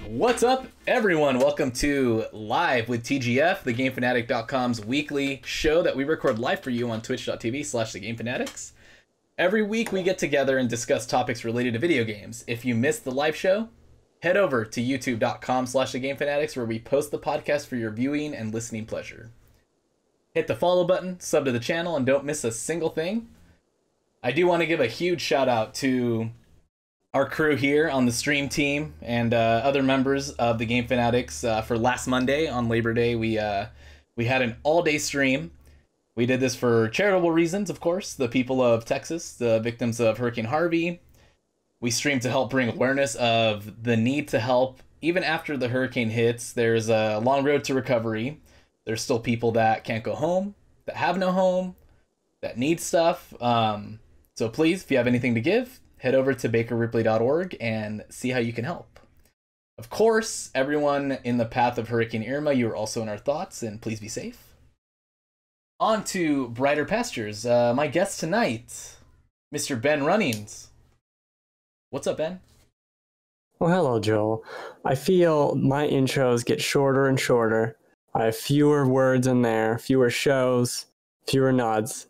What's up, everyone? Welcome to Live with TGF, the GameFanatic.com's weekly show that we record live for you on twitch.tv/thegamefanatics. Every week we get together and discuss topics related to video games. If you missed the live show, head over to youtube.com/thegamefanatics where we post the podcast for your viewing and listening pleasure. Hit the follow button, sub to the channel, and don't miss a single thing. I do want to give a huge shout out to our crew here on the stream team and other members of the Game Fanatics for last Monday on Labor Day. We had an all-day stream. We did this for charitable reasons, of course. The people of Texas, the victims of Hurricane Harvey. We streamed to help bring awareness of the need to help even after the hurricane hits. There's a long road to recovery. There's still people that can't go home, that have no home, that need stuff. So please, if you have anything to give, head over to bakerripley.org and see how you can help. Of course, everyone in the path of Hurricane Irma, you are also in our thoughts, and please be safe. On to brighter pastures. My guest tonight, Mr. Ben Runnings. What's up, Ben? Well, hello, Joel. I feel my intros get shorter and shorter. I have fewer words in there, fewer shows, fewer nods.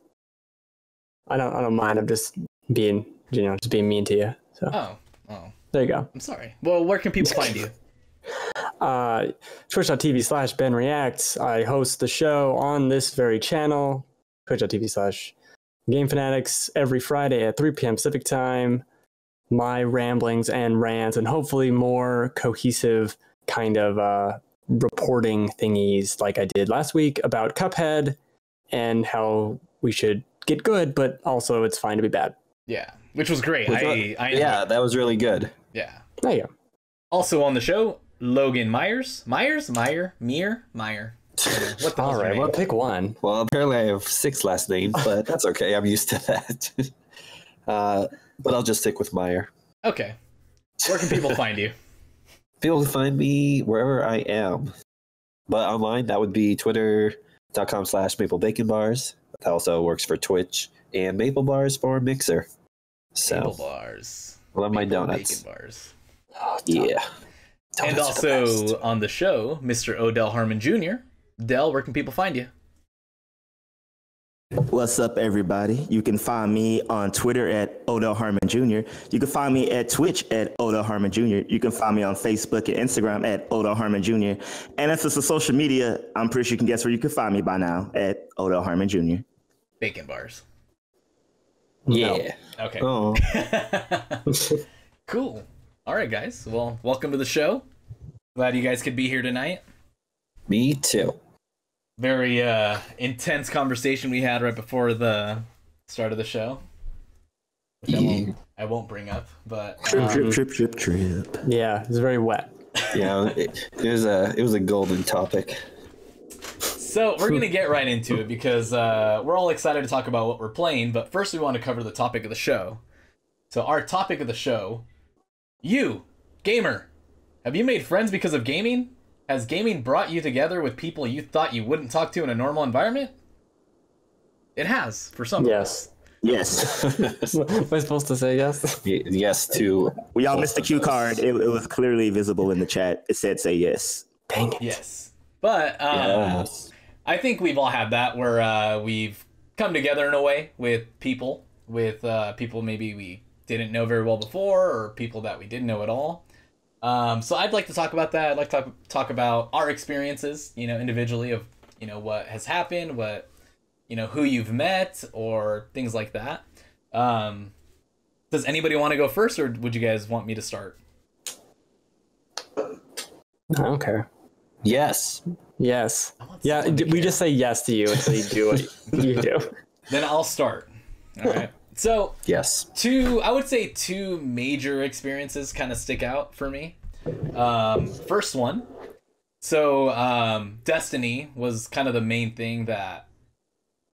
I don't mind. I'm just being mean to you. So. Oh. There you go. I'm sorry. Well, where can people find you? Twitch.tv/Ben Reacts. I host the show on this very channel, Twitch.tv/Game Fanatics, every Friday at 3 p.m. Pacific time. My ramblings and rants, and hopefully more cohesive kind of reporting thingies like I did last week about Cuphead and how we should get good, but also it's fine to be bad. Yeah, which was great. Yeah, that was really good. Yeah. There you go. Also on the show, Logan Myers. Meyer? What the All right, well, pick one. Well, apparently I have 6 last names, but that's okay. I'm used to that. But I'll just stick with Meyer. Okay. Where can people find you? People can find me wherever I am. But online, that would be twitter.com/MapleBaconBars. That also works for Twitch. And Maple Bars for Mixer. So, Maple Bars. Love my donuts. Bacon bars. Oh, yeah. And also on the show, Mr. Odell Harmon Jr. Dell, where can people find you? What's up, everybody? You can find me on Twitter at Odell Harmon Jr. You can find me at Twitch at Odell Harmon Jr. You can find me on Facebook and Instagram at Odell Harmon Jr. And if it's a social media, I'm pretty sure you can guess where you can find me by now at Odell Harmon Jr. Bacon bars. Yeah. No. Okay. Oh. Cool. All right, guys. Well, welcome to the show. Glad you guys could be here tonight. Me too. Very intense conversation we had right before the start of the show. Which I won't bring up, but Trip. Yeah, it's very wet. Yeah, it was a golden topic. So we're going to get right into it because we're all excited to talk about what we're playing, but first we want to cover the topic of the show. So our topic of the show, you, gamer, have you made friends because of gaming? Has gaming brought you together with people you thought you wouldn't talk to in a normal environment? It has, for some. Yes. Yes. Was I supposed to say yes? Yes to... We all missed the cue card. It was clearly visible in the chat. It said say yes. Dang it. Yes. But Yes. I think we've all had that where we've come together in a way with people maybe we didn't know very well before, or people that we didn't know at all. So I'd like to talk about that. I'd like to talk about our experiences, individually of, what has happened, what, who you've met, or things like that. Does anybody want to go first, or would you guys want me to start? I don't care. Yes. Yes. Yeah, we just say yes to you until you do what you do. Then I'll start. All right. So Yes. I would say two major experiences kind of stick out for me. First one. So Destiny was kind of the main thing that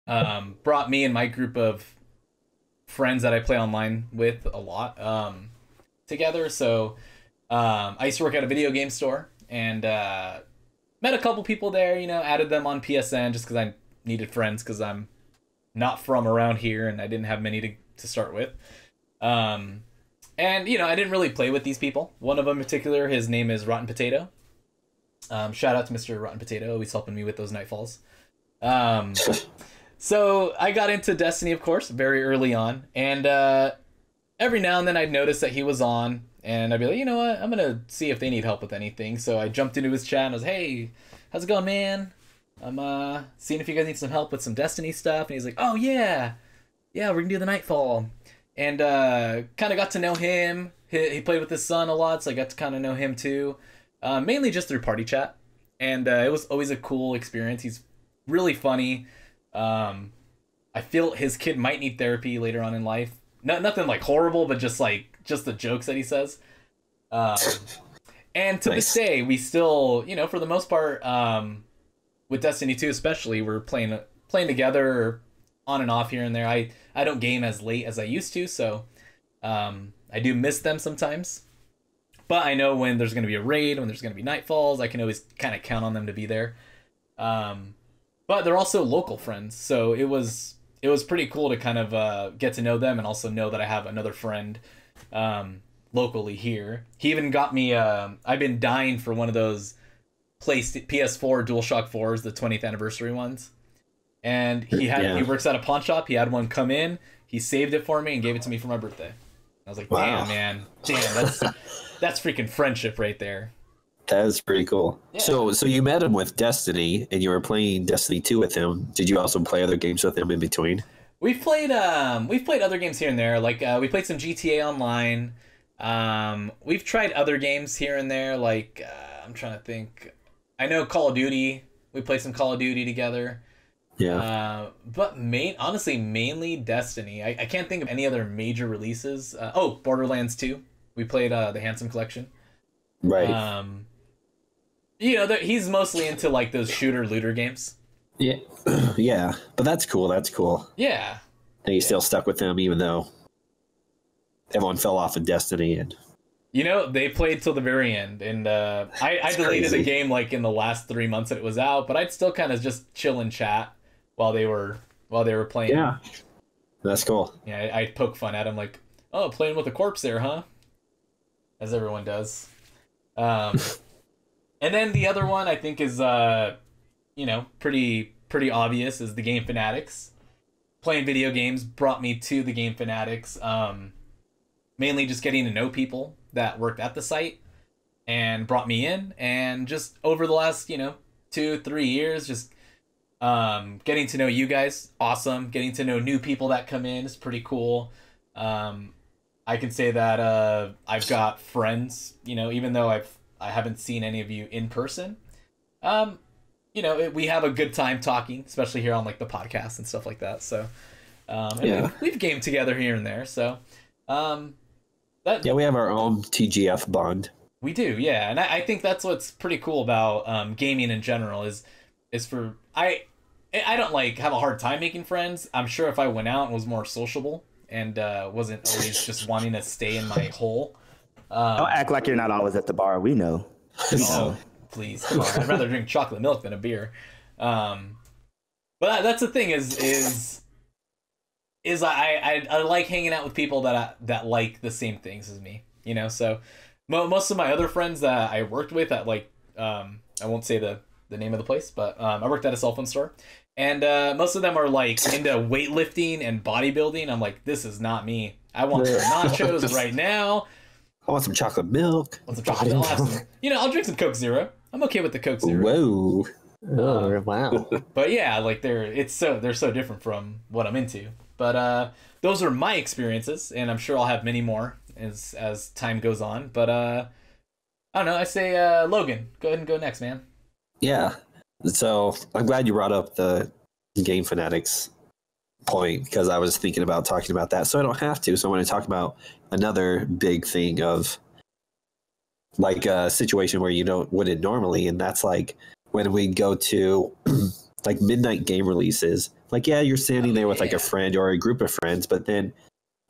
brought me and my group of friends that I play online with a lot together. So I used to work at a video game store and met a couple people there, added them on PSN just because I needed friends because I'm not from around here, and I didn't have many to start with. And you know, I didn't really play with these people. One of them in particular, his name is Rotten Potato. Shout out to Mr. Rotten Potato, always helping me with those Nightfalls. So I got into Destiny, of course, very early on, and every now and then I'd notice that he was on, and I'd be like, you know what, I'm gonna see if they need help with anything. So I jumped into his chat and I was, hey, how's it going, man? I'm seeing if you guys need some help with some Destiny stuff. And he's like, oh yeah, we're gonna do the Nightfall. And kind of got to know him. He played with his son a lot, so I got to kind of know him too. Mainly just through party chat, and it was always a cool experience. He's really funny. I feel his kid might need therapy later on in life. Nothing like horrible, but just the jokes that he says. And to this day, we still, you know, for the most part, with Destiny 2 especially, we're playing together on and off here and there. I don't game as late as I used to, so I do miss them sometimes. But I know when there's going to be a raid, when there's going to be Nightfalls, I can always kind of count on them to be there. But they're also local friends, so it was pretty cool to kind of get to know them, and also know that I have another friend locally here. He even got me, I've been dying for one of those PS4 DualShock 4s, the 20th anniversary ones. And he works at a pawn shop. He had one come in. He saved it for me and gave it to me for my birthday. I was like, damn, man. Damn, that's freaking friendship right there. That is pretty cool. Yeah. So you met him with Destiny, and you were playing Destiny 2 with him. Did you also play other games with him in between? We've played other games here and there. Like we played some GTA Online. We've tried other games here and there. Like I'm trying to think. I know Call of Duty. We played some Call of Duty together. Yeah. But honestly, mainly Destiny. I can't think of any other major releases. Borderlands 2. We played the Handsome Collection. Right. You know, he's mostly into like those shooter-looter games. Yeah. Yeah. But that's cool. That's cool. Yeah. And you still stuck with them even though everyone fell off of Destiny. And you know, they played till the very end, and I deleted the game like in the last 3 months that it was out, but I'd still kind of just chill and chat while they were playing. Yeah. That's cool. Yeah, I'd poke fun at them like, oh, playing with a corpse there, huh? As everyone does. And then the other one I think is, you know, pretty obvious, is the Game Fanatics. Playing video games brought me to the Game Fanatics. Mainly just getting to know people that worked at the site and brought me in. And just over the last, you know, 2-3 years, just getting to know you guys, awesome. Getting to know new people that come in is pretty cool. I can say that I've got friends, you know, even though I haven't seen any of you in person. You know, we have a good time talking, especially here on like the podcast and stuff like that. So, we've gamed together here and there. So, we have our own TGF bond. We do, yeah, and I think that's what's pretty cool about gaming in general is for I don't like have a hard time making friends. I'm sure if I went out and was more sociable and wasn't always just wanting to stay in my hole. Don't act like you're not always at the bar. We know. Oh, please, come on. I'd rather drink chocolate milk than a beer. But that's the thing is I like hanging out with people that like the same things as me, you know. So most of my other friends that I worked with at like I won't say the name of the place, but I worked at a cell phone store, and most of them are like into weightlifting and bodybuilding. I'm like, this is not me. I want some nachos right now. I want some chocolate milk. I'll have some, you know, I'll drink some Coke Zero. I'm okay with the Coke Zero. Whoa. Oh, wow. But yeah, like they're so different from what I'm into. But those are my experiences, and I'm sure I'll have many more as time goes on. But I don't know. I say Logan, go ahead and go next, man. Yeah. So I'm glad you brought up the Game Fanatics point, because I was thinking about talking about that, so I don't have to. So I want to talk about another big thing of like a situation where you wouldn't normally, and that's like when we go to like midnight game releases. Like, yeah, you're standing there with like a friend or a group of friends, but then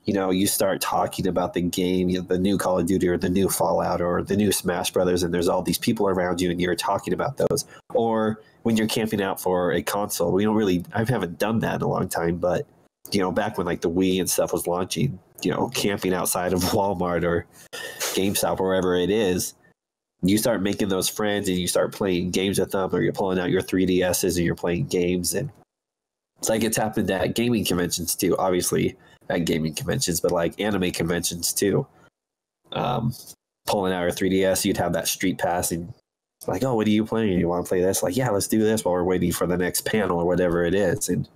you start talking about the game, the new Call of Duty or the new Fallout or the new Smash Brothers, and there's all these people around you and you're talking about those. Or when you're camping out for a console, I haven't done that in a long time, but, back when like the Wii and stuff was launching, camping outside of Walmart or GameStop, wherever it is, you start making those friends and you start playing games with them, or you're pulling out your 3DSs and you're playing games. And it's like it's happened at gaming conventions too, obviously at gaming conventions, but like anime conventions too. Pulling out your 3DS, you'd have that street pass and like, oh, what are you playing? You want to play this? Like, yeah, let's do this while we're waiting for the next panel or whatever it is. And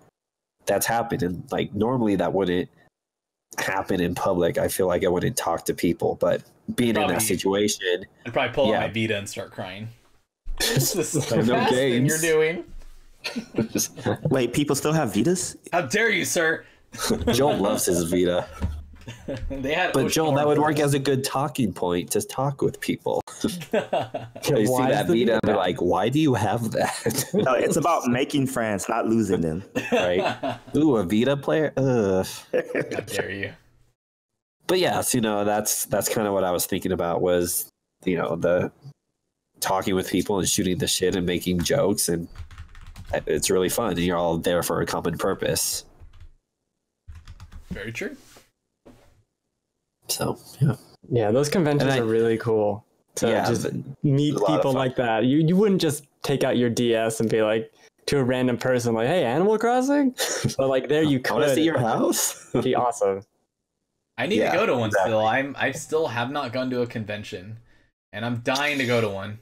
that's happened. And like normally that wouldn't happen in public. I feel like I wouldn't talk to people, but being in that situation, I'd probably pull out my Vita and start crying. This is the No best thing games. you're doing. Wait, people still have Vitas? How dare you, sir? Joel loves his Vita. They had But Ocean Joel, that would Horror. work as a good talking point to talk with people. They see why that is the Vita and they're Vita? like, why do you have that? No, it's about making friends, not losing them. Right? Ooh, a Vita player? Ugh. How dare you? But yes, that's kind of what I was thinking about was, the talking with people and shooting the shit and making jokes, and it's really fun. And you're all there for a common purpose. Very true. So, yeah. Yeah, those conventions And I- are really cool to Yeah, just but meet a lot of people fun. like that. You wouldn't just take out your DS and be like to a random person like, "Hey, Animal Crossing," but like there you I want to could. see your house. It'd be awesome. I need Yeah, to go to one exactly. still. I still have not gone to a convention, and I'm dying to go to one.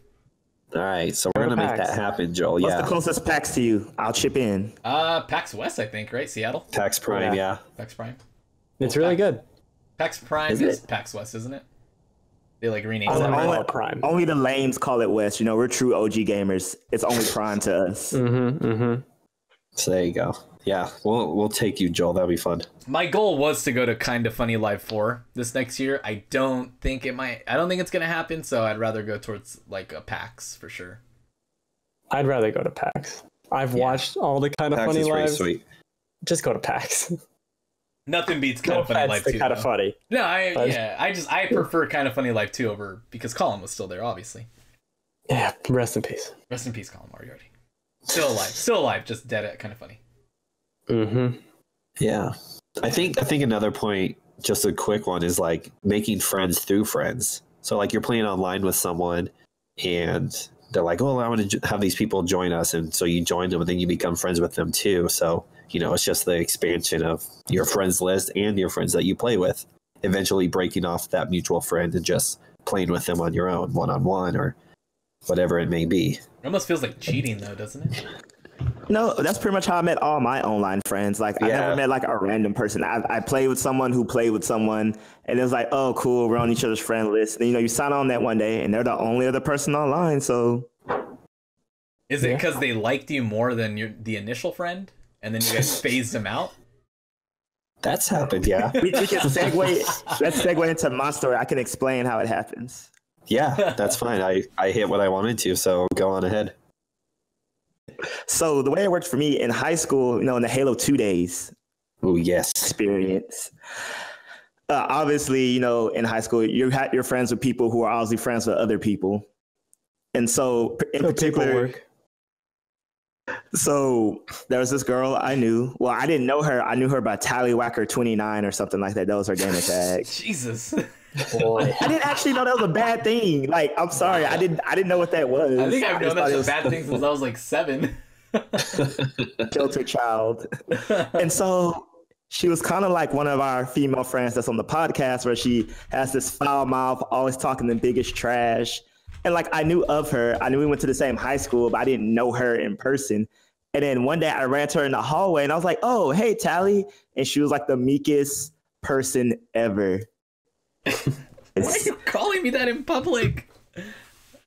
All right, so we're Go to going to make PAX. that happen, Joel. What's Yeah. the closest PAX to you? I'll chip in. PAX West, I think, right? Seattle? PAX Prime, yeah. PAX Prime. It's really good. PAX Prime Is is it? PAX West, isn't it? They like renamed I it. don't only- know Prime. Only the lames call it West. We're true OG gamers. It's only Prime to us. Mm-hmm. Mm-hmm. So there you go. Yeah, we'll take you, Joel. That'll be fun. My goal was to go to Kinda Funny Live 4 this next year. I don't think it's gonna happen, so I'd rather go towards like a PAX for sure. I'd rather go to PAX. I've watched all the kind of PAX funny is pretty lives. sweet. Just go to PAX. Nothing beats No Kinda Funny offense Live to 2. kind of though. funny. No, But- I prefer Kinda Funny Live 2 over because Colin was still there, obviously. Yeah, rest in peace. Rest in peace, Colin Moriarty. Still alive, just dead at Kinda Funny. Mm-hmm. Yeah. I think another point, just a quick one, is like making friends through friends. So like you're playing online with someone and they're like, oh, I want to have these people join us. And so you join them and then you become friends with them too. So, it's just the expansion of your friends list and your friends that you play with, eventually breaking off that mutual friend and just playing with them on your own, one-on-one or whatever it may be. It almost feels like cheating though, doesn't it? No, that's pretty much how I met all my online friends. Like I Yeah. never met like a random person. I played with someone who played with someone, and it was like, oh, cool, we're on each other's friend list. And you sign on that one day, and they're the only other person online. So Is it Yeah. because they liked you more than the initial friend, and then you guys phased them out? That's happened, yeah. we can segue. Let's segue into my story. I can explain how it happens. Yeah, that's fine. I hit what I wanted to, so go on ahead. So the way it worked for me in high school, in the Halo 2 days Oh, yes. experience, obviously, in high school, you're friends with people who are obviously friends with other people. And so in particular, so there was this girl I knew. Well, I didn't know her. I knew her by Tallywhacker29 or something like that. That was her gamer tag. Jesus. Boy. I didn't actually know that was a bad thing. Like, I'm sorry. I didn't know what that was. I think I've known just thought that's it a was bad thing since I was like 7. shelter child. And so she was kind of like one of our female friends that's on the podcast, where she has this foul mouth, always talking the biggest trash. And like, I knew of her. I knew we went to the same high school, but I didn't know her in person. And then one day I ran to her in the hallway and I was like, oh, hey, Tally. And she was like the meekest person ever. Why are you calling me that in public?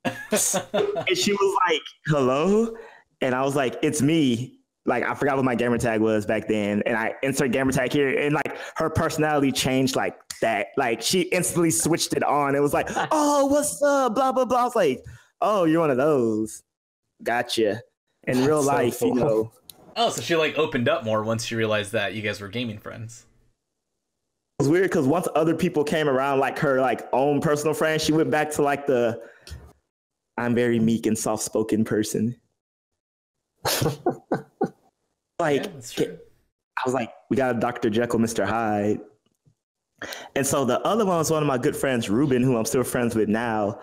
And she was like, hello? And I was like, it's me. Like, I forgot what my gamer tag was back then. And I insert gamer tag here. And like, her personality changed like that. Like, she instantly switched it on. It was like, oh, what's up? Blah, blah, blah. I was like, oh, you're one of those. Gotcha. In real so life, cool. Oh, so she like opened up more once she realized that you guys were gaming friends. was weird because once other people came around, like her like own personal friend, she went back to like the I'm very meek and soft spoken person. Like Yeah, that's true. I was like, we got a Dr. Jekyll, Mr. Hyde. And so the other one was one of my good friends, Ruben, who I'm still friends with now,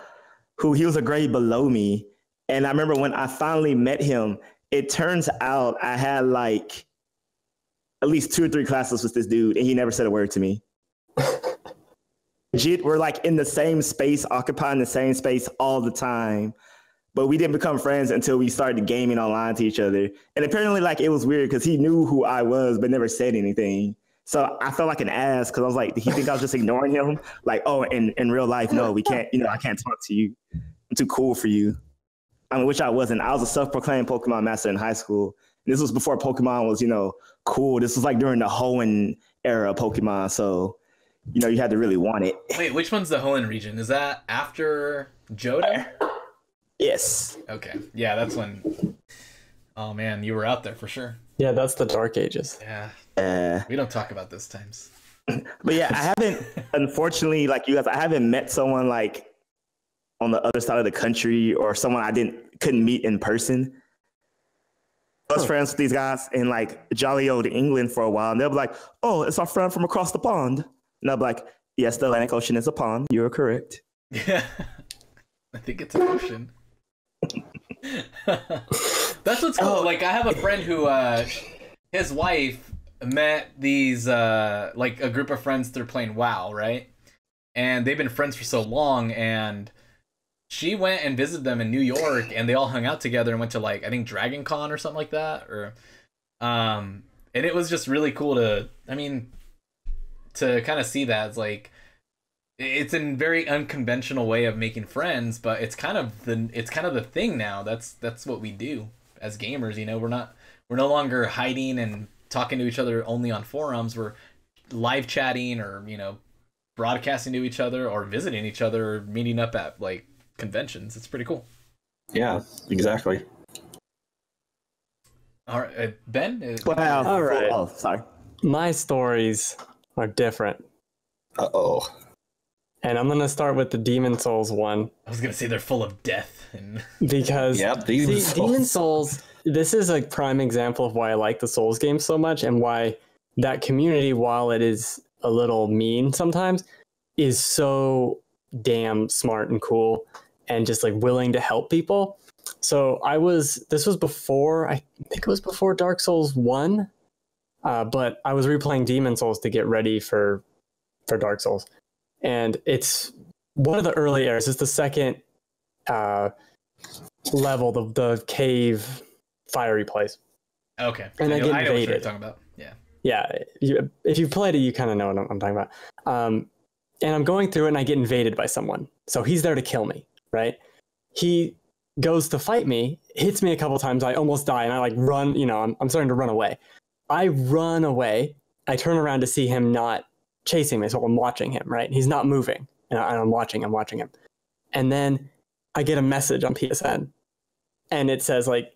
who he was a grade below me. And I remember when I finally met him, it turns out I had like at least 2 or 3 classes with this dude, and he never said a word to me. We're like in the same space, occupying the same space all the time. But we didn't become friends until we started gaming online to each other. And apparently like it was weird because he knew who I was, but never said anything. So I felt like an ass because I was like, did he think I was just ignoring him? Like, oh, in real life, no, we can't, I can't talk to you. I'm too cool for you. I mean, which I wasn't. I was a self-proclaimed Pokemon master in high school. And this was before Pokemon was, cool. This was like during the Hoenn era of Pokemon. So, you had to really want it. Wait, which one's the Hoenn region? Is that after Johto? Yes. Okay. Yeah, that's when... Oh, man, you were out there for sure. Yeah, that's the Dark Ages. Yeah. We don't talk about those times. But yeah, I haven't, unfortunately, like you guys, I haven't met someone like on the other side of the country or someone I couldn't meet in person. I was friends with these guys in like jolly old England for a while, and they'll be like, oh, it's our friend from across the pond. And I'll be like, yes, the Atlantic Ocean is a pond. You're correct. Yeah. I think it's an ocean. That's what's cool. Like, I have a friend who, his wife met these, like, a group of friends through playing WoW, right? And they've been friends for so long, and she went and visited them in New York, and they all hung out together and went to, like, I think Dragon Con or something like that, or, and it was just really cool to kind of see that. It's like, it's a very unconventional way of making friends, but it's kind of the thing now. That's what we do as gamers. We're no longer hiding and talking to each other only on forums. We're live chatting or broadcasting to each other or visiting each other or meeting up at like conventions. It's pretty cool. Yeah, exactly. All right, Ben. Wow. All right. Oh, sorry. My stories are different. Uh-oh. And I'm going to start with the Demon Souls one. I was going to say they're full of death. Because Demon Souls, this is a prime example of why I like the Souls games so much and why that community, while it is a little mean sometimes, is so damn smart and cool and just like willing to help people. So this was before, I think it was before Dark Souls 1, but I was replaying Demon Souls to get ready for Dark Souls. And it's one of the early areas. It's the second level, the cave fiery place. Okay. And I get know what invaded. you're talking about. Yeah. Yeah. If you've played it, you kind of know what I'm talking about. And I'm going through it and I get invaded by someone. So he's there to kill me, right? He goes to fight me, hits me a couple times. I almost die and I like run, I'm starting to run away. I run away. I turn around to see him not chasing me, so I'm watching him, right? He's not moving, and I'm watching him. And then I get a message on PSN, and it says like,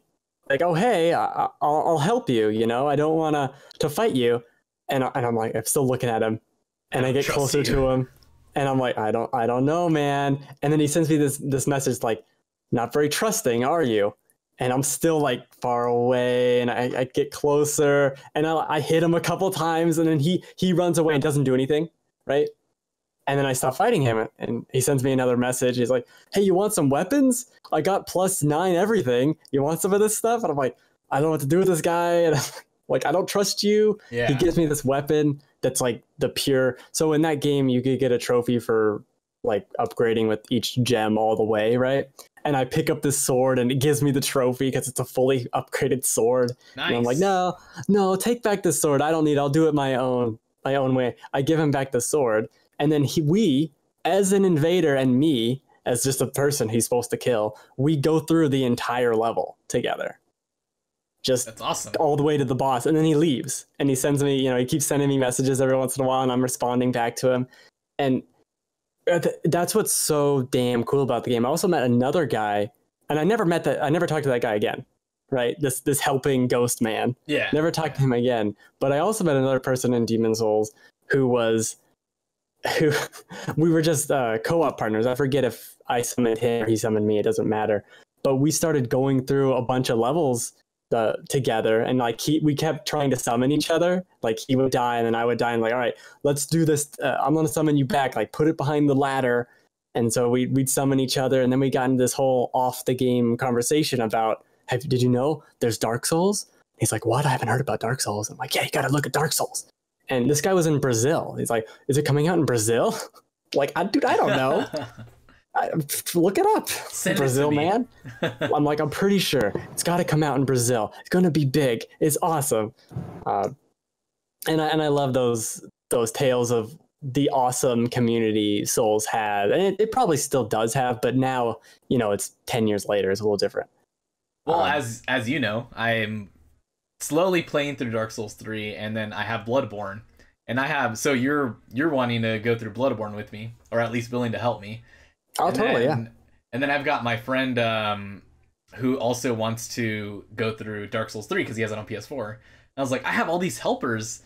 oh hey, I'll help you. I don't want to fight you, and I'm like, I'm still looking at him, and I get closer to him, and I'm like, I don't know, man. And then he sends me this message like, not very trusting, are you? And I'm still like far away, and I get closer, and I hit him a couple times, and then he runs away and doesn't do anything, right? And then I stop fighting him, and he sends me another message. He's like, hey, you want some weapons? I got +9 everything. You want some of this stuff? And I'm like, I don't know what to do with this guy. And I'm like, I don't trust you. Yeah. He gives me this weapon that's like the pure. So in that game, you could get a trophy for like upgrading with each gem all the way, right? And I pick up this sword and it gives me the trophy because it's a fully upgraded sword. Nice. And I'm like, no, take back the sword. I don't need it. I'll do it my own way. I give him back the sword. And then we, as an invader and me, as just a person he's supposed to kill, we go through the entire level together. That's awesome. All the way to the boss. And then he leaves and he sends me, he keeps sending me messages every once in a while and I'm responding back to him. And that's what's so damn cool about the game. I also met another guy, and I never talked to that guy again, right? This helping ghost man. Yeah. Never talked to him again. But I also met another person in Demon Souls who was who we were just co-op partners. I forget if I summoned him or he summoned me. It doesn't matter. But we started going through a bunch of levels together, and like we kept trying to summon each other. Like he would die and then I would die, and like, all right, let's do this. I'm gonna summon you back. Like put it behind the ladder. And so we'd summon each other, and then we got into this whole off the game conversation about, did you know there's Dark Souls? He's like, what? I haven't heard about Dark Souls. I'm like, yeah, you got to look at Dark Souls. And this guy was in Brazil. He's like, is it coming out in Brazil? Like, dude, I don't know. Look it up. Brazil, man. I'm like, I'm pretty sure it's got to come out in Brazil. It's going to be big. It's awesome. And I love those tales of the awesome community Souls had, and it probably still does have, but now, you know, it's 10 years later, it's a little different. Well, as you know, I'm slowly playing through Dark Souls 3, and then I have Bloodborne, and I have, so you're wanting to go through Bloodborne with me, or at least willing to help me. Oh, totally, yeah. And then I've got my friend who also wants to go through Dark Souls 3 because he has it on PS4. And I was like, I have all these helpers,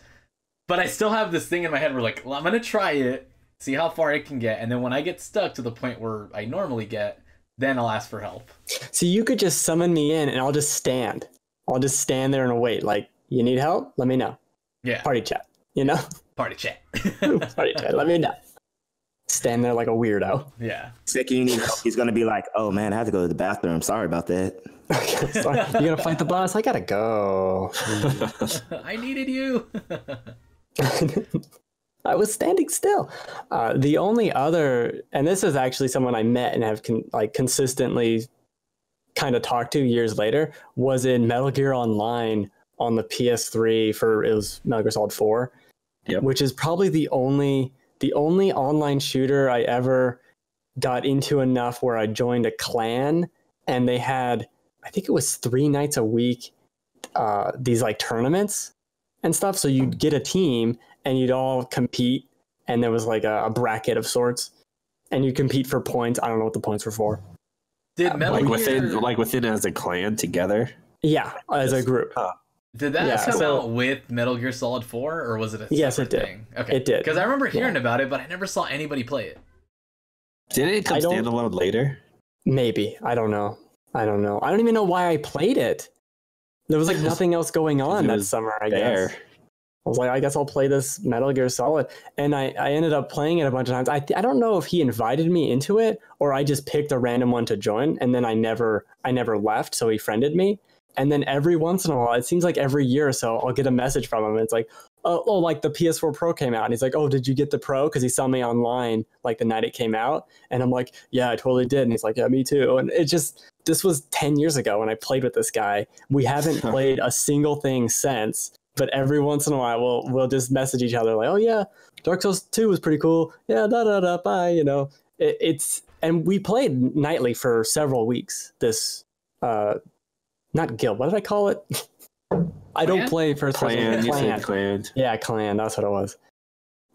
but I still have this thing in my head where like, well, I'm going to try it, see how far I can get. And then when I get stuck to the point where I normally get, then I'll ask for help. So you could just summon me in and I'll just stand. I'll just stand there and wait. Like, you need help? Let me know. Yeah. Party chat, you know? Party chat. Party chat. Let me know. Stand there like a weirdo. Yeah. Second you need help, he's going to be like, oh man, I have to go to the bathroom. Sorry about that. Sorry. You going to fight the boss? I got to go. I needed you. I was standing still. The only other, and this is actually someone I met and have consistently kind of talked to years later, was in Metal Gear Online on the PS3 it was Metal Gear Solid 4, yep. Which is probably the only online shooter I ever got into enough where I joined a clan, and they had, I think it was 3 nights a week, these like tournaments and stuff. So you'd get a team and you'd all compete, and there was like a bracket of sorts, and you compete for points. I don't know what the points were for. Did Metal Gear... within as a clan together? Yeah, as a group. Did that come out with Metal Gear Solid 4, or was it a separate thing? Okay. It did. Because I remember hearing about it, but I never saw anybody play it. Didn't it come standalone later? Maybe. I don't know. I don't even know why I played it. There was like nothing else going on that summer, I guess. I was like, I guess I'll play this Metal Gear Solid. And I ended up playing it a bunch of times. I don't know if he invited me into it or I just picked a random one to join, and then I never left, so he friended me. And then every once in a while, it seems like every year or so, I'll get a message from him. And it's like, oh, like the PS4 Pro came out. And he's like, oh, did you get the Pro? Because he saw me online like the night it came out. And I'm like, yeah, I totally did. And he's like, yeah, me too. And this was 10 years ago when I played with this guy. We haven't played a single thing since. But every once in a while, we'll just message each other like, oh, yeah, Dark Souls 2 was pretty cool. Yeah, bye, you know. And we played nightly for several weeks. This, not guild, what did I call it? I don't play first person. Clan. Yeah, clan, that's what it was.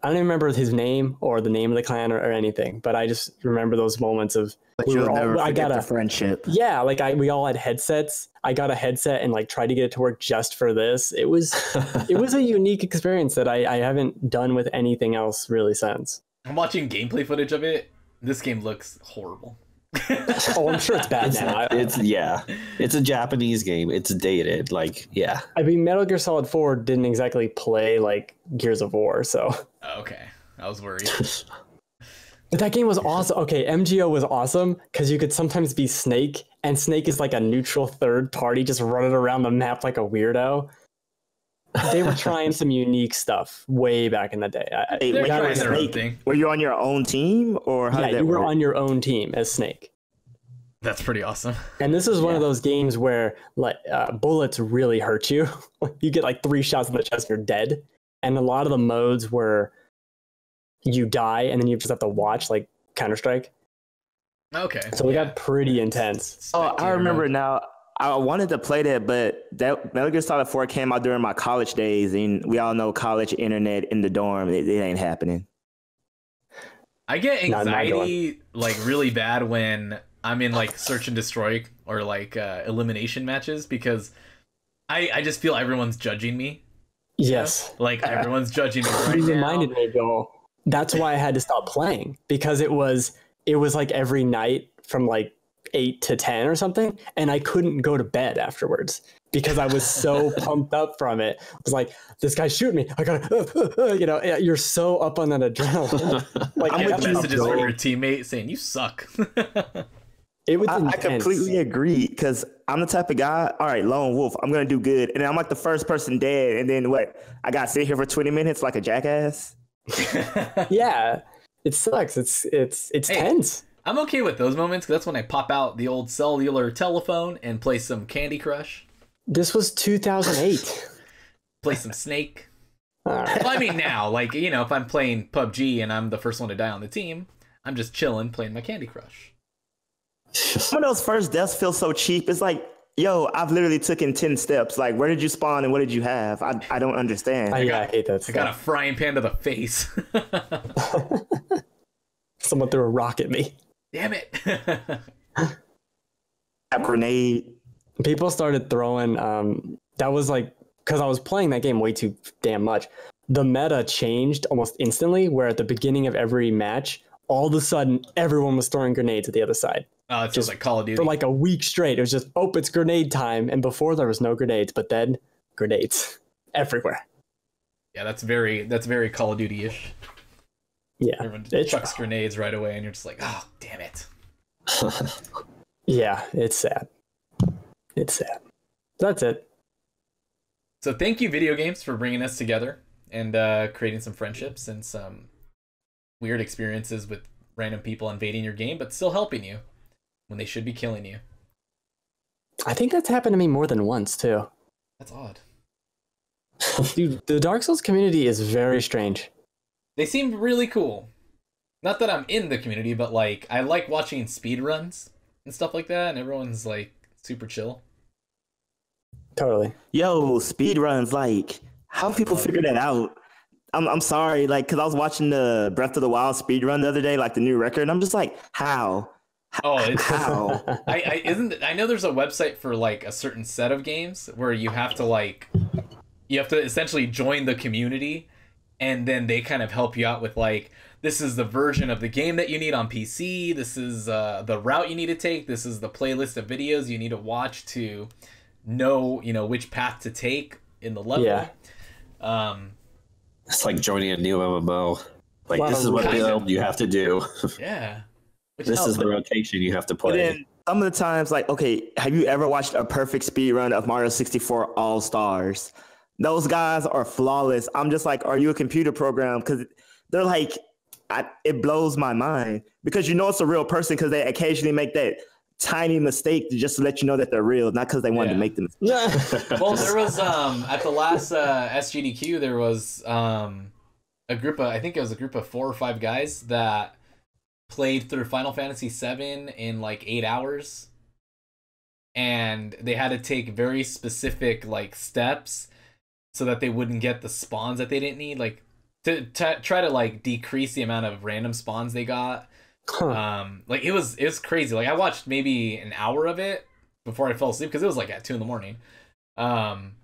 I don't even remember his name or the name of the clan or anything, but I just remember those moments of the friendship. Yeah, like we all had headsets. I got a headset and like tried to get it to work just for this. It was a unique experience that I haven't done with anything else really since. I'm watching gameplay footage of it. This game looks horrible. Oh, I'm sure it's bad now. It's a Japanese game. It's dated. Like, yeah. I mean, Metal Gear Solid 4 didn't exactly play like Gears of War, so. Okay, I was worried. But that game was awesome. Okay, MGO was awesome because you could sometimes be Snake, and Snake is like a neutral third party just running around the map like a weirdo. They were trying some unique stuff way back in the day. Were you on your own team, or how did that you were work? on your own team as Snake. That's pretty awesome. And this is one of those games where like bullets really hurt you. You get like 3 shots in the chest, you're dead. And a lot of the modes where you die and then you just have to watch, like Counter-Strike. Okay. So we got pretty intense. Oh, I remember now. I wanted to play that, but that Metal Gear Solid 4 came out during my college days, and we all know college internet in the dorm. It ain't happening. I get anxiety like really bad when I'm in like search and destroy or like elimination matches because I just feel everyone's judging me. Yes. Like everyone's judging me right You now. reminded me, Joel. that's why I had to stop playing, because it was like every night from like 8 to 10 or something, and I couldn't go to bed afterwards because I was so pumped up from it. I was like, this guy's shooting me. I gotta, you know, you're so up on that adrenaline. Like, I'm with messages from your teammate saying you suck. It was I completely agree, because I'm the type of guy, all right, lone wolf, I'm going to do good. And then I'm like the first person dead. And then what? I got to sit here for 20 minutes like a jackass? Yeah, it sucks. It's tense. I'm okay with those moments, because that's when I pop out the old cellular telephone and play some Candy Crush. This was 2008. Play some Snake. All right. Well, I mean now, like, you know, if I'm playing PUBG and I'm the first one to die on the team, I'm just chilling playing my Candy Crush. Some of those first deaths feel so cheap. It's like, yo, I've literally taken 10 steps. Like, where did you spawn and what did you have? I don't understand. I hate that stuff. I got a frying pan to the face. Someone threw a rock at me. Damn it. A grenade. People started throwing, that was like, because I was playing that game way too damn much. The meta changed almost instantly, where at the beginning of every match, all of a sudden, everyone was throwing grenades at the other side. Oh, it's just like Call of Duty. For like a week straight. It was just, oh, it's grenade time. And before there was no grenades, but then grenades everywhere. Yeah, that's very Call of Duty-ish. Yeah. Everyone chucks grenades right away, and you're just like, oh, damn it. Yeah, it's sad. It's sad. That's it. So thank you, video games, for bringing us together and creating some friendships and some weird experiences with random people invading your game, but still helping you when they should be killing you. I think that's happened to me more than once, too. That's odd. Dude, the Dark Souls community is very strange. They seem really cool. Not that I'm in the community, but like I like watching speedruns and stuff like that, and everyone's like super chill. Totally. Yo, speedruns, like, how people figure that out? I'm sorry, like, because I was watching the Breath of the Wild speedrun the other day, like the new record, and I'm just like, how? Oh, it's How? I know there's a website for like a certain set of games where you have to essentially join the community, and then they kind of help you out with like, this is the version of the game that you need on PC, this is the route you need to take, this is the playlist of videos you need to watch to know, you know, which path to take in the level. Yeah. It's like joining a new MMO. Like, this is what build you have to do. Yeah. This is the rotation you have to play. But then some of the times, like, okay, have you ever watched a perfect speedrun of Mario 64 All Stars? Those guys are flawless. I'm just like, are you a computer program? Because they're like, it blows my mind. Because you know it's a real person, because they occasionally make that tiny mistake just to let you know that they're real, not because they wanted to make them. Well, there was at the last SGDQ, there was a group of, I think it was a group of 4 or 5 guys that played through Final Fantasy VII in like 8 hours, and they had to take very specific like steps so that they wouldn't get the spawns that they didn't need, like to try to like decrease the amount of random spawns they got. Like it was crazy. Like I watched maybe an hour of it before I fell asleep because it was like at 2 a.m.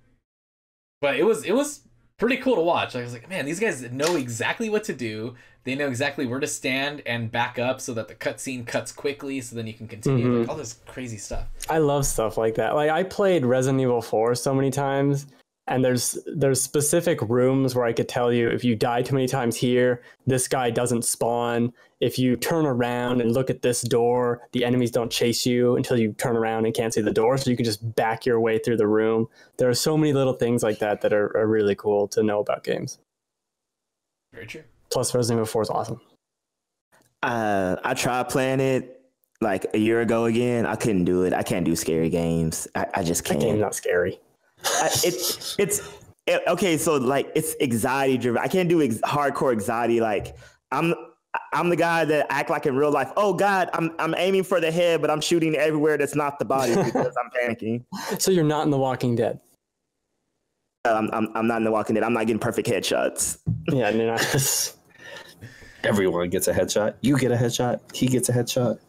But it was pretty cool to watch. I was like, man, these guys know exactly what to do. They know exactly where to stand and back up so that the cutscene cuts quickly, so then you can continue. Like all this crazy stuff. I love stuff like that. Like I played Resident Evil 4 so many times, and there's specific rooms where I could tell you, if you die too many times here, this guy doesn't spawn. If you turn around and look at this door, the enemies don't chase you until you turn around and can't see the door, so you can just back your way through the room. There are so many little things like that that are really cool to know about games. Very true. Plus, Resident Evil 4 is awesome. I tried playing it like a year ago again. I couldn't do it. I can't do scary games. I just can't. That game's not scary. Okay, so like it's anxiety driven. I can't do hardcore anxiety. Like I'm the guy that act like in real life. Oh God, I'm aiming for the head, but I'm shooting everywhere that's not the body because I'm panicking. So you're not in The Walking Dead. I'm not in The Walking Dead. I'm not getting perfect headshots. Yeah, you're not. Everyone gets a headshot. You get a headshot. He gets a headshot.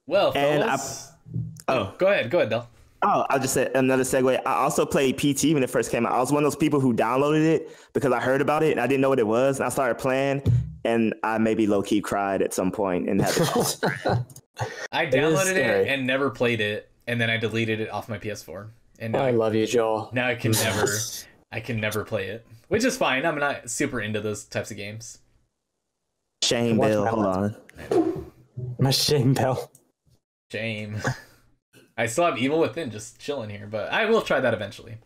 Well, fellas, go ahead, Del. Oh, I just said another segue. I also played PT when it first came out. I was one of those people who downloaded it because I heard about it and I didn't know what it was. And I started playing, and I maybe low key cried at some point and had to. I downloaded it and never played it, and then I deleted it off my PS4. And now I love you, Joel. Now I can never play it, which is fine. I'm not super into those types of games. Shame, Bill. Hold on. My shame, Bill. Shame. I still have Evil Within just chilling here, but I will try that eventually.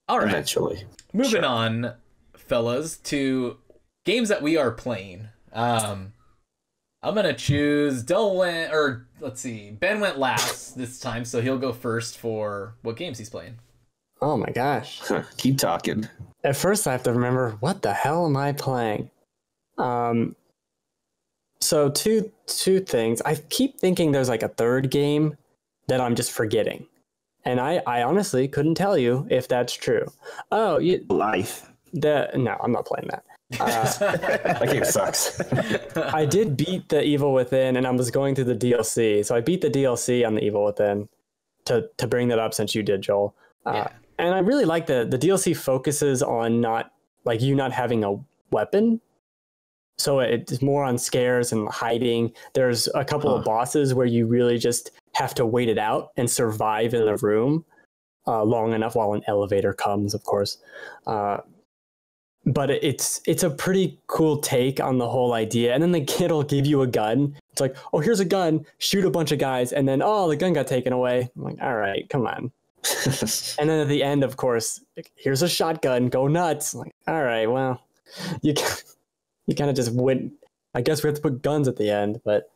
All right. Eventually. Moving on, fellas, to games that we are playing. I'm gonna choose Ben went last this time, so he'll go first for what games he's playing. Oh my gosh. Keep talking. At first I have to remember, what the hell am I playing? So two things. I keep thinking there's like a third game that I'm just forgetting. And I honestly couldn't tell you if that's true. Oh, Life. No, I'm not playing that. That game sucks. I did beat the Evil Within, and I was going through the DLC. So I beat the DLC on the Evil Within to bring that up since you did, Joel. Yeah. And I really like the DLC focuses on not having a weapon. So it's more on scares and hiding. There's a couple of bosses where you really just have to wait it out and survive in the room long enough while an elevator comes, of course. But it's a pretty cool take on the whole idea. And then the kid will give you a gun. It's like, oh, here's a gun, shoot a bunch of guys. And then, oh, the gun got taken away. I'm like, all right, come on. And then at the end, of course, here's a shotgun, go nuts. I'm like, all right, well, you kind of just went. I guess we have to put guns at the end, but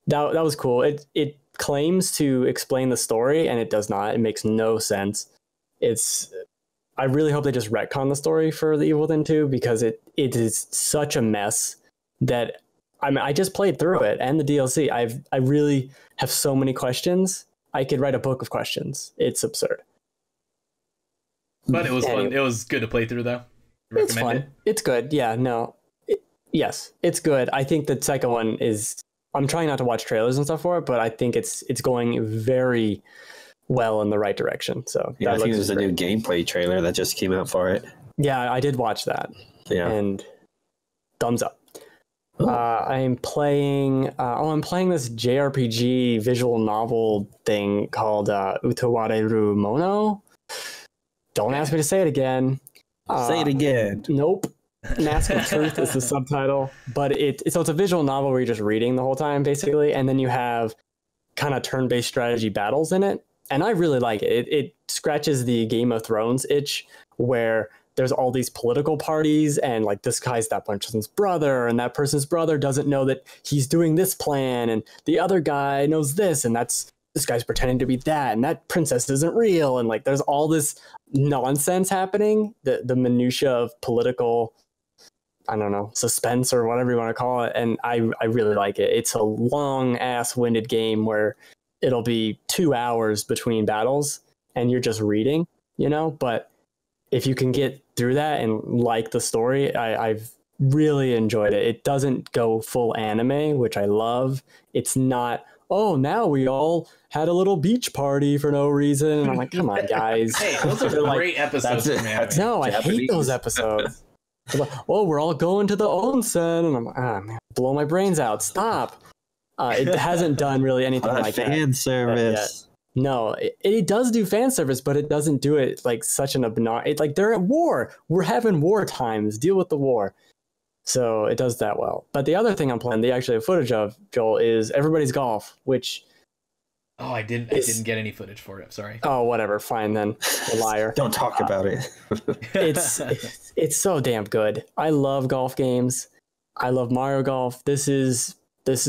that was cool. It claims to explain the story, and it does not. It makes no sense. I really hope they just retcon the story for the Evil Within 2, because it is such a mess that I just played through it and the DLC. I really have so many questions. I could write a book of questions. It's absurd. But it was fun. It was good to play through, though. It's fun. It's good. Yeah, no. Yes, it's good. I think the second one is... I'm trying not to watch trailers and stuff for it, but I think it's going very well in the right direction. So yeah, I think there's a new gameplay trailer that just came out for it. Yeah, I did watch that. Yeah. And thumbs up. I'm playing this JRPG visual novel thing called Utawareru Mono. Don't ask me to say it again. Say it again. Nope. Mask of Truth is the subtitle, but it's a visual novel where you're just reading the whole time, basically, and then you have kind of turn-based strategy battles in it, and I really like it. It scratches the Game of Thrones itch, where there's all these political parties, and like this guy's that person's brother, and that person's brother doesn't know that he's doing this plan, and the other guy knows this, and this guy's pretending to be that, and that princess isn't real, and like there's all this nonsense happening, the minutia of political, I don't know, suspense or whatever you want to call it, and I really like it. It's a long ass winded game where it'll be 2 hours between battles and you're just reading, but if you can get through that and like the story, I've really enjoyed it. It doesn't go full anime, which I love. It's not, oh, now we all had a little beach party for no reason. And I'm like, come on, guys. Hey, those are great episodes from anime. No, I hate those episodes. Like, oh, we're all going to the onsen. And I'm like, man, blow my brains out. Stop. It hasn't done really anything like that. Fan service. No, it does do fan service, but it doesn't do it like such an obnoxious. Like they're at war. We're having war times. Deal with the war. So it does that well. But the other thing I'm playing, they actually have footage of, Joel, is Everybody's Golf, which... Oh, I didn't get any footage for it. Sorry. Oh, whatever. Fine then. A liar. Don't talk about it. It's so damn good. I love golf games. I love Mario Golf. This is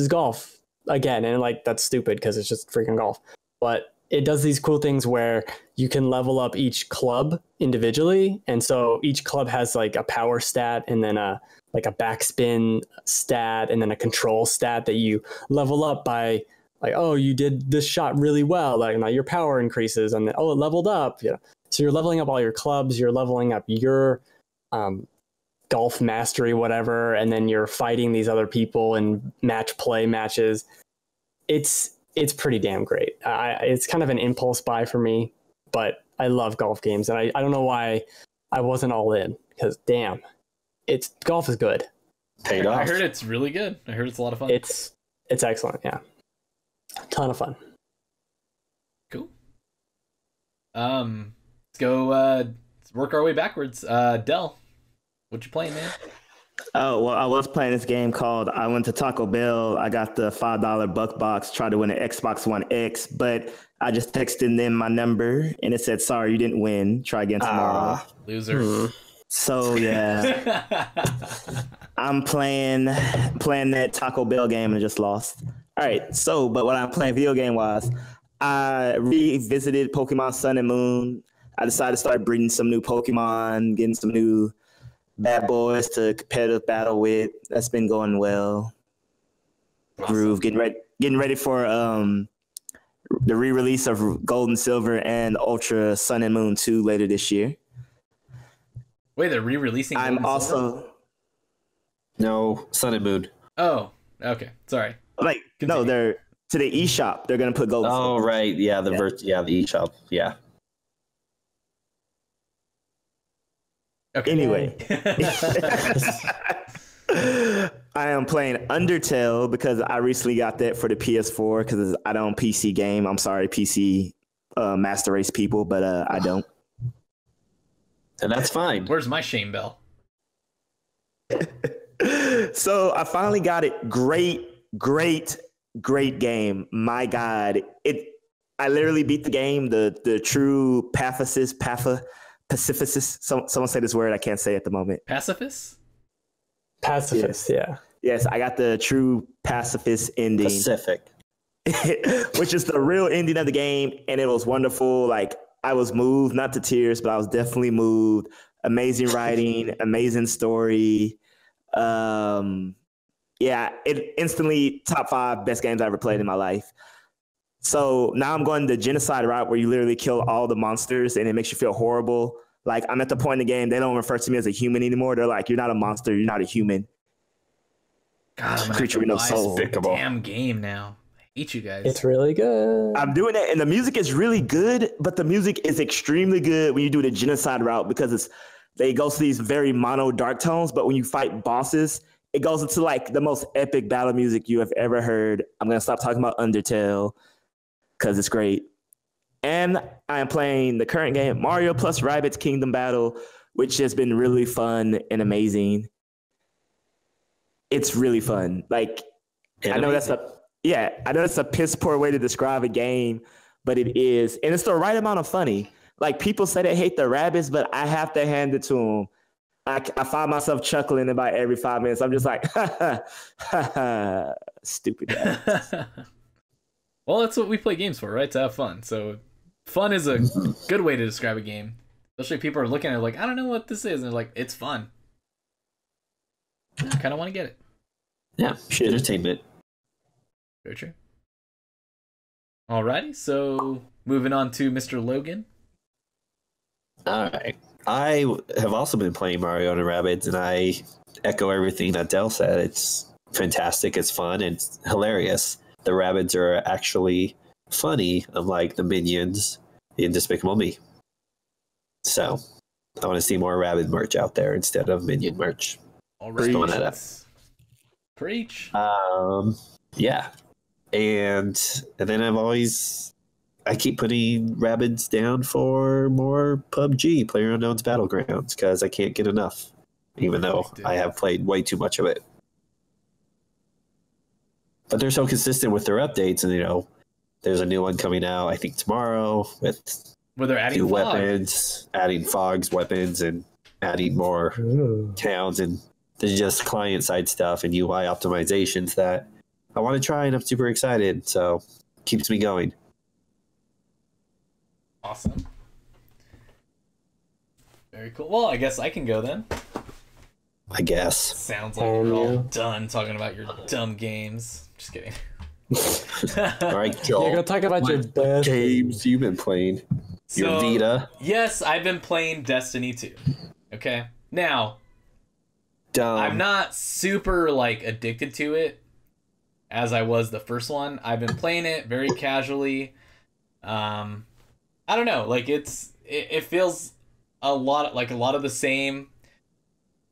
golf again, and like that's stupid because it's just freaking golf. But it does these cool things where you can level up each club individually, and so each club has like a power stat and then a backspin stat and then a control stat that you level up by. Like, oh, you did this shot really well. Like, now your power increases, and then, oh, it leveled up. Yeah. So you're leveling up all your clubs. You're leveling up your golf mastery, whatever, and then you're fighting these other people in match play matches. It's it's pretty damn great. It's kind of an impulse buy for me, but I love golf games, and I don't know why I wasn't all in, because damn, golf is good. Paid off. I heard it's really good. I heard it's a lot of fun. It's excellent. Yeah, ton of fun. Cool. Let's go. Let's work our way backwards. Dell, what you playing, man? Oh, well, I was playing this game called I Went to Taco Bell. I got the $5 buck box, tried to win an Xbox One X, but I just texted them my number and it said, sorry, you didn't win. Try again tomorrow. Loser. So, yeah, I'm playing that Taco Bell game and just lost. All right, so, but what I'm playing video game-wise, I revisited Pokemon Sun and Moon. I decided to start breeding some new Pokemon, getting some new bad boys to competitive battle with. That's been going well. Awesome. Groove, getting ready for the re-release of Gold and Silver and Ultra Sun and Moon 2 later this year. Wait, they're re-releasing Gold I'm and also Silver? No, Sun and Moon. Oh, okay. Sorry. like Continue. no, they're to the eShop. They're gonna put Gold. And Oh, Silver. right. Yeah, the eShop. Yeah. Okay. Anyway, I am playing Undertale because I recently got that for the PS4 because I don't PC game. I'm sorry, PC Master Race people, but I don't. And that's fine. Where's my shame bell? So I finally got it. Great game. My God, I literally beat the game. The true pacifist. Someone say this word. I can't say it at the moment. Pacifist? Pacifist, yeah. Yes, I got the true pacifist ending, Pacific. which is the real ending of the game, and it was wonderful. Like I was moved, not to tears, but I was definitely moved. Amazing writing, amazing story. Yeah, it instantly top 5 best games I ever played in my life. So now I'm going the genocide route where you literally kill all the monsters and it makes you feel horrible. Like I'm at the point in the game, they don't refer to me as a human anymore. They're like, you're not a monster. You're not a human. God, I'm gonna Creature with no soul. this damn game now. I hate you guys. It's really good. I'm doing it. And the music is really good, but the music is extremely good when you do the genocide route because they go to these very mono dark tones. But when you fight bosses, it goes into like the most epic battle music you have ever heard. I'm going to stop talking about Undertale because it's great. And I am playing the current game, Mario plus Rabbids Kingdom Battle, which has been really fun and amazing. It's really fun. Like, I know that's a piss poor way to describe a game, but it is. And it's the right amount of funny. Like, people say they hate the Rabbids, but I have to hand it to them. I find myself chuckling about every 5 minutes. I'm just like, ha, ha, stupid guy. Well, that's what we play games for, right? To have fun. So fun is a good way to describe a game. Especially if people are looking at it like, I don't know what this is. And they're like, it's fun. I kind of want to get it. Yeah, entertainment. Very true. Alrighty, so moving on to Mr. Logan. All right. I have also been playing Mario and Rabbids, and I echo everything that Dell said. It's fantastic. It's fun. It's hilarious. The Rabbids are actually funny, unlike the minions in Despicable Me. So I want to see more Rabbid merch out there instead of minion merch. Alright. Preach. Yeah. And then I keep putting Rabbids down for more PUBG, PlayerUnknown's Battlegrounds, because I can't get enough, even though I have played way too much of it. But they're so consistent with their updates, and there's a new one coming out, I think tomorrow, with where they're adding new fog. weapons, adding fogs, weapons, and adding more towns, and there's just client-side stuff and UI optimizations that I want to try, and I'm super excited, so keeps me going. Awesome. Very cool. Well, I guess I can go then. I guess. Sounds like we're all done talking about your dumb games. Just kidding. All right, Joel. Yeah, go talk about your best games you've been playing. Your Vita. Yes, I've been playing Destiny 2. Okay. Now, Dumb. I'm not super addicted to it. as I was the first one. I've been playing it very casually. I don't know, like it feels a lot of the same,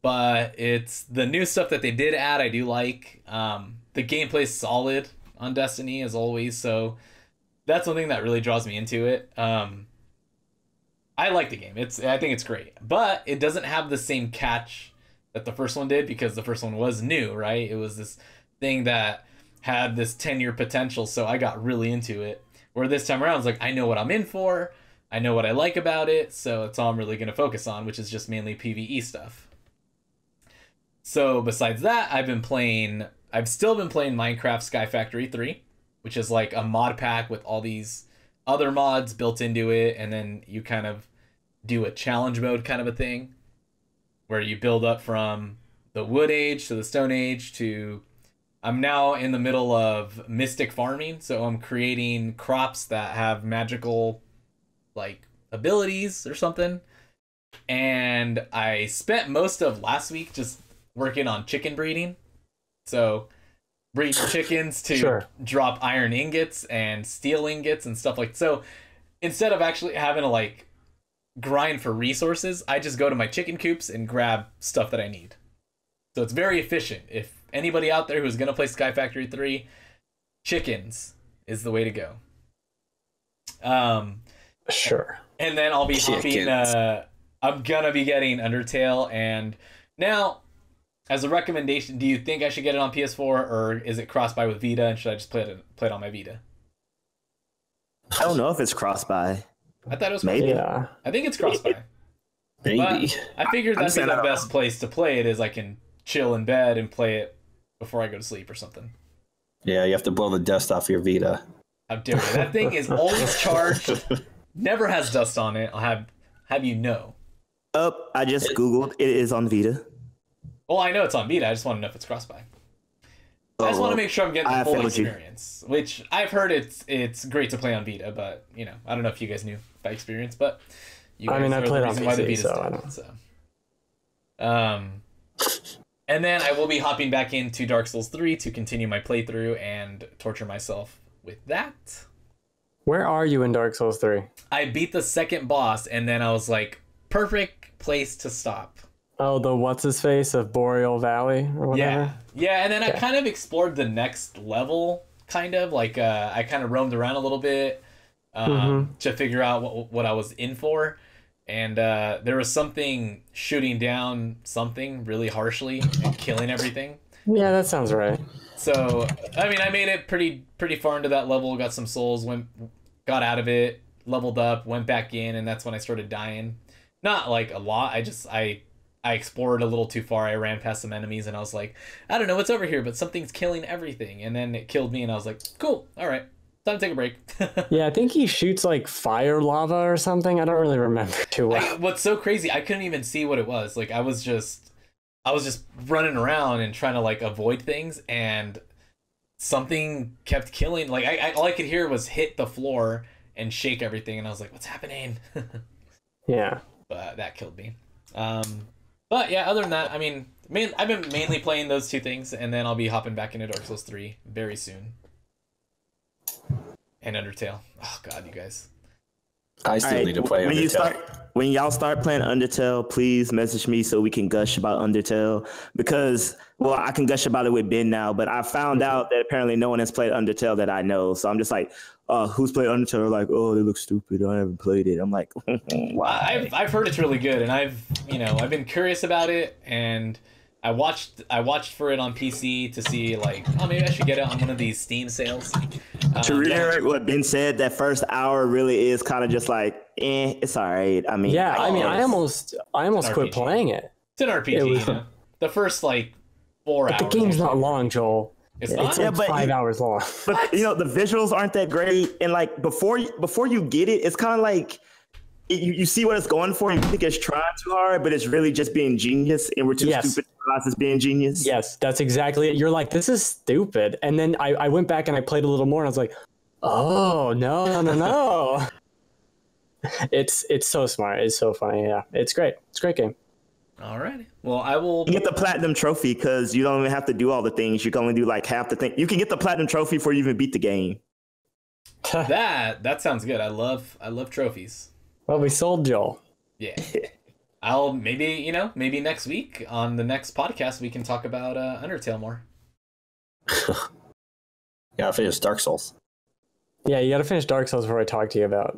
but it's the new stuff that they did add I do like. The gameplay's solid on Destiny as always, so that's one thing that really draws me into it. I like the game. I think it's great, but it doesn't have the same catch that the first one did, because the first one was new, right? It was this thing that had this 10-year potential, so I got really into it. Where this time around, it's like, I know what I'm in for, I know what I like about it, so it's all I'm really going to focus on, which is just mainly PvE stuff. So besides that, I've still been playing Minecraft Sky Factory 3, which is like a mod pack with all these other mods built into it, and then you kind of do a challenge mode kind of a thing, where you build up from the Wood Age to the Stone Age to... I'm now in the middle of mystic farming, so I'm creating crops that have magical, like, abilities or something. And I spent most of last week just working on chicken breeding. So, breeding chickens to drop iron ingots and steel ingots and stuff like... So, instead of actually having to, like, grind for resources, I just go to my chicken coops and grab stuff that I need. So it's very efficient. If anybody out there who's going to play Sky Factory 3, chickens is the way to go. Sure. And then I'll be hopping, I'm going to be getting Undertale. And now, as a recommendation, do you think I should get it on PS4, or is it cross-buy with Vita, and should I just play it on my Vita? I don't know if it's cross-buy. I thought it was maybe. Yeah. I think it's cross-buy. Maybe. But I figured that'd be the best place to play it, is I can chill in bed and play it before I go to sleep or something. Yeah, you have to blow the dust off your Vita. How dare you? That thing is always charged, never has dust on it. I'll have you know. I just Googled. It is on Vita. Well, I know it's on Vita. I just want to know if it's cross-buy. I just want to make sure I'm getting the full experience, which I've heard it's great to play on Vita, but, you know, I don't know if you guys knew by experience, but you guys I played on PC, so I don't. So. And then I will be hopping back into Dark Souls 3 to continue my playthrough and torture myself with that. Where are you in Dark Souls 3? I beat the second boss, and then I was like, perfect place to stop. Oh, the what's-his-face of Boreal Valley or whatever? Yeah, and then I kind of explored the next level, kind of. Like, I kind of roamed around a little bit to figure out what I was in for. And there was something shooting down something really harshly and killing everything. Yeah, that sounds right. So, I mean, I made it pretty far into that level, got some souls, got out of it, leveled up, went back in, and that's when I started dying. Not, like, a lot. I explored a little too far. I ran past some enemies, and I was like, I don't know what's over here, but something's killing everything. And then it killed me, and I was like, cool, all right, time to take a break. Yeah, I think he shoots like fire lava or something. I don't really remember too well. What's so crazy, I couldn't even see what it was. Like, I was just running around and trying to, like, avoid things, and something kept killing. Like, all I could hear was hit the floor and shake everything, and I was like, what's happening? Yeah. But that killed me. But yeah, other than that, I mean, I've been mainly playing those two things, and then I'll be hopping back into Dark Souls 3 very soon. And Undertale. Oh god, you guys. I still need to play Undertale. When y'all start playing Undertale, please message me so we can gush about Undertale. Because, well, I can gush about it with Ben now, but I found out that apparently no one has played Undertale that I know. So I'm just like, who's played Undertale? Like, oh, they look stupid. I haven't played it. I'm like, why? I've heard it's really good, and I've been curious about it, and I watched for it on PC to see, like, oh, maybe I should get it on one of these Steam sales. To reiterate what Ben said, that first hour really is kind of just like, it's all right. I mean, yeah, I almost quit playing it. It's an RPG, you know? The first, like, 4 hours. The game's not long, Joel. It's not? It's like 5 hours long. But, you know, the visuals aren't that great. And, like, before you get it, it's kind of like, you see what it's going for. You think it's trying too hard, but it's really just being genius. And we're too stupid to realize it's being genius. Yes, that's exactly it. You're like, this is stupid. And then I went back and I played a little more, and I was like, oh, no. It's so smart. It's so funny. Yeah, it's great. It's a great game. Alrighty. Well, I will You get the platinum trophy because you don't even have to do all the things. You can only do like half the thing. You can get the platinum trophy before you even beat the game. that sounds good. I love trophies. Well, we sold Joel. Yeah. I'll maybe next week on the next podcast we can talk about Undertale more. Yeah, I finished Dark Souls. Yeah, you got to finish Dark Souls before I talk to you about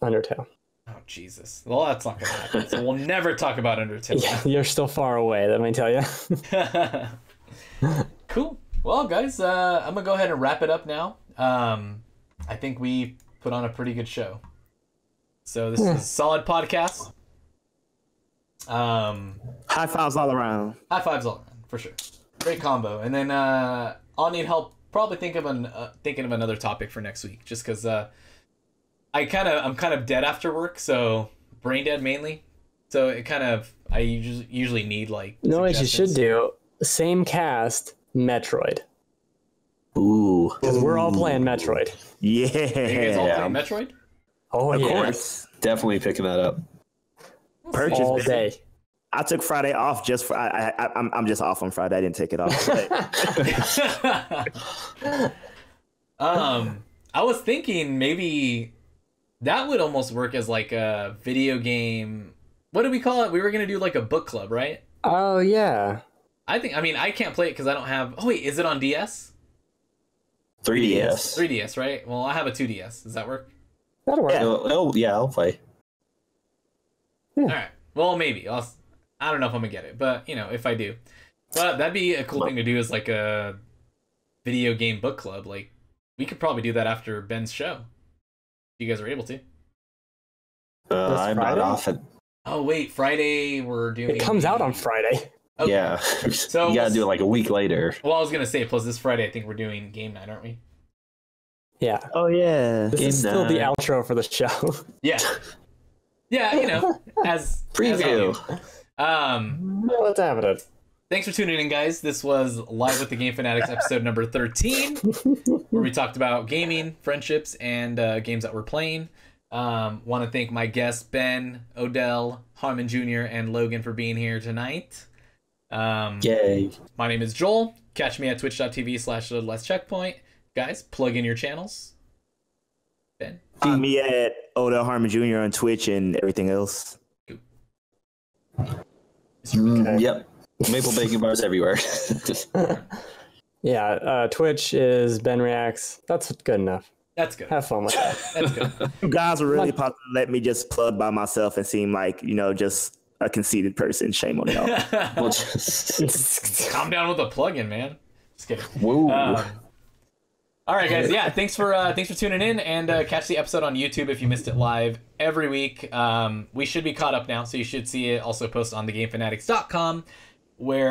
Undertale. Oh Jesus! Well, that's not gonna happen. So we'll never talk about Undertale. Yeah, you're still far away. Let me tell you. Cool. Well, guys, I'm gonna go ahead and wrap it up now. I think we put on a pretty good show. So this is a solid podcast. High fives all around. High fives all around for sure. Great combo. And then I'll need help. Probably thinking of another topic for next week, just because I'm kind of dead after work, so brain dead mainly. So I usually need like. You know what you should do? Same cast, Metroid. Ooh. Because we're all playing Metroid. You guys all Yeah. playing Metroid? Oh, Of yeah. course. Definitely picking that up. Purchase All baby. day. I took Friday off just for I'm just off on Friday. I didn't take it off. I was thinking maybe that would almost work as like a video game. What do we call it? We were gonna do like a book club, right? Oh, yeah. I can't play it because I don't have. Oh wait, is it on DS? 3DS. 3DS, right? Well, I have a 2DS. Does that work? That'll work. I'll play. All right. Well, maybe. I don't know if I'm gonna get it, but if I do, but that'd be a cool thing to do as like a video game book club. Like we could probably do that after Ben's show. If you guys are able to. I'm not Friday? off it. Oh wait, Friday we're doing. It comes out on Friday. Okay. Yeah. So you gotta do it like a week later. Well, I was gonna say, plus this Friday, I think we're doing game night, aren't we? Yeah. Oh yeah. This is still the outro for the show. Yeah. Yeah, as Preview. Let's have it. Thanks for tuning in, guys. This was Live with the Game Fanatics, episode number 13, where we talked about gaming, friendships, and games that we're playing. Want to thank my guests, Ben, Odell, Harmon Jr., and Logan for being here tonight. Yay. My name is Joel. Catch me at twitch.tv/checkpoint. Guys, plug in your channels. Ben? Find me at Odell Harmon Jr. on Twitch and everything else. Yep. Maple bacon bars everywhere. Yeah, Twitch is Ben Reacts. That's good enough. That's good. Have fun with that. That's good. You guys were really popular. Let me just plug by myself and seem like, just a conceited person. Shame on y'all. We'll just... Calm down with the plug-in, man. Just kidding. Woo. All right, guys. Yeah, thanks for tuning in, and catch the episode on YouTube if you missed it live every week. We should be caught up now, so you should see it also posted on thegamefanatics.com, where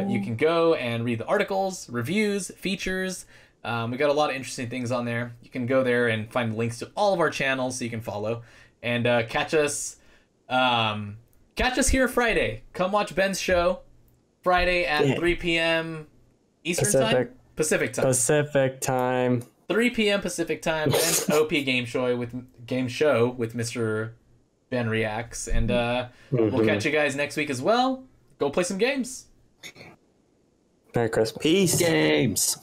you can go and read the articles, reviews, features. We got a lot of interesting things on there. You can go there and find links to all of our channels so you can follow, and catch us here Friday. Come watch Ben's show Friday at 3 p.m. Eastern time. Pacific time. 3 p.m. Pacific time. And OP Game Show with Mr. Ben Reacts, and we'll catch you guys next week as well. Go play some games. Merry Christmas. Peace. Games.